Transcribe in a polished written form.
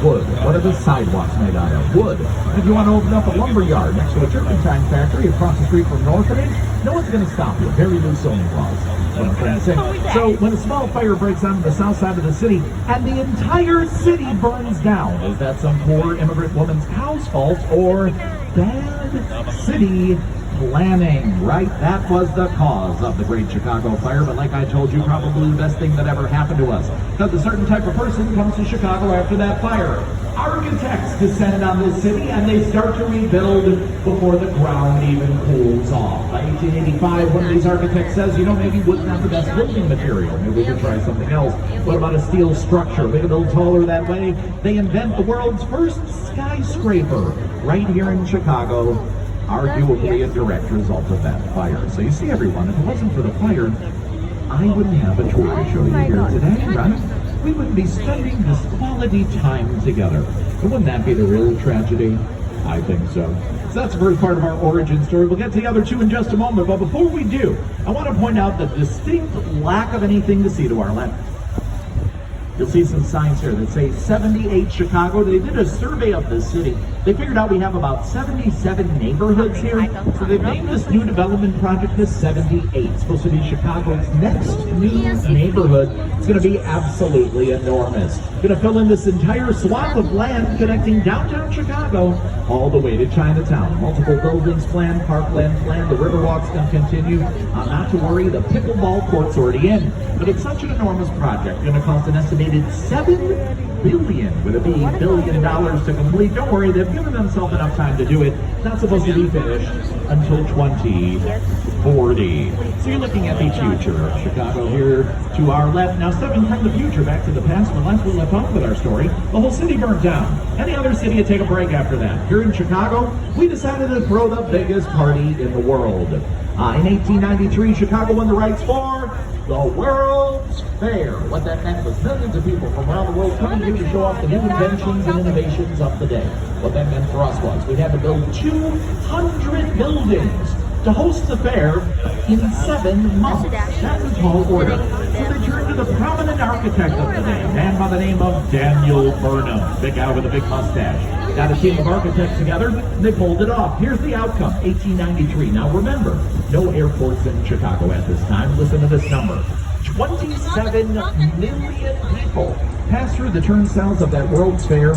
Wood. What are the sidewalks made out of? Wood. If you want to open up a lumber yard next to a turpentine factory across the street from Northridge, no one's going to stop you. Very loose zoning laws. What I'm trying to say. So when a small fire breaks out on the south side of the city and the entire city burns down, is that some poor immigrant woman's cow's fault or bad city planning? Right, that was the cause of the Great Chicago Fire, but like I told you, probably the best thing that ever happened to us, because a certain type of person comes to Chicago after that fire. Architects descend on this city and they start to rebuild before the ground even cools off. By 1885, one of these architects says, you know, maybe wood's not the best building material. Maybe we could try something else. What about a steel structure? We can build taller that way. They invent the world's first skyscraper right here in Chicago, arguably a direct result of that fire. So you see, everyone, if it wasn't for the fire, I wouldn't have a tour to show you here today, right? We wouldn't be spending this quality time together. And wouldn't that be the real tragedy? I think so. So that's the first part of our origin story. We'll get to the other two in just a moment, but before we do, I want to point out the distinct lack of anything to see to our left. You'll see some signs here that say 78 Chicago. They did a survey of the city. They figured out we have about 77 neighborhoods here. So they've named this new development project the 78. It's supposed to be Chicago's next new neighborhood. It's going to be absolutely enormous. Going to fill in this entire swath of land connecting downtown Chicago all the way to Chinatown. Multiple buildings planned, parkland planned, the Riverwalk's going to continue. Not to worry, the pickleball court's already in. But it's such an enormous project. Going to cost an estimated $7 billion, with a B, billion dollars to complete. Don't worry, they've given themselves enough time to do it. It's not supposed to be finished until 2040. So you're looking at the future of Chicago here to our left. Now, stepping from the future back to the past, when last we left off with our story, the whole city burnt down. Any other city would take a break after that. Here in Chicago, we decided to throw the biggest party in the world. In 1893, Chicago won the rights for the World's Fair. What that meant was millions of people from around the world coming here to show off the new inventions and innovations of the day. What that meant for us was we had to build 200 buildings to host the fair in 7 months. That's a tall order. So they turned to the prominent architect of the day, a man by the name of Daniel Burnham, big guy with a big mustache. Got a team of architects together, and they pulled it off. Here's the outcome, 1893. Now remember, no airports in Chicago at this time. Listen to this number. 27 million people passed through the turnstiles of that World's Fair.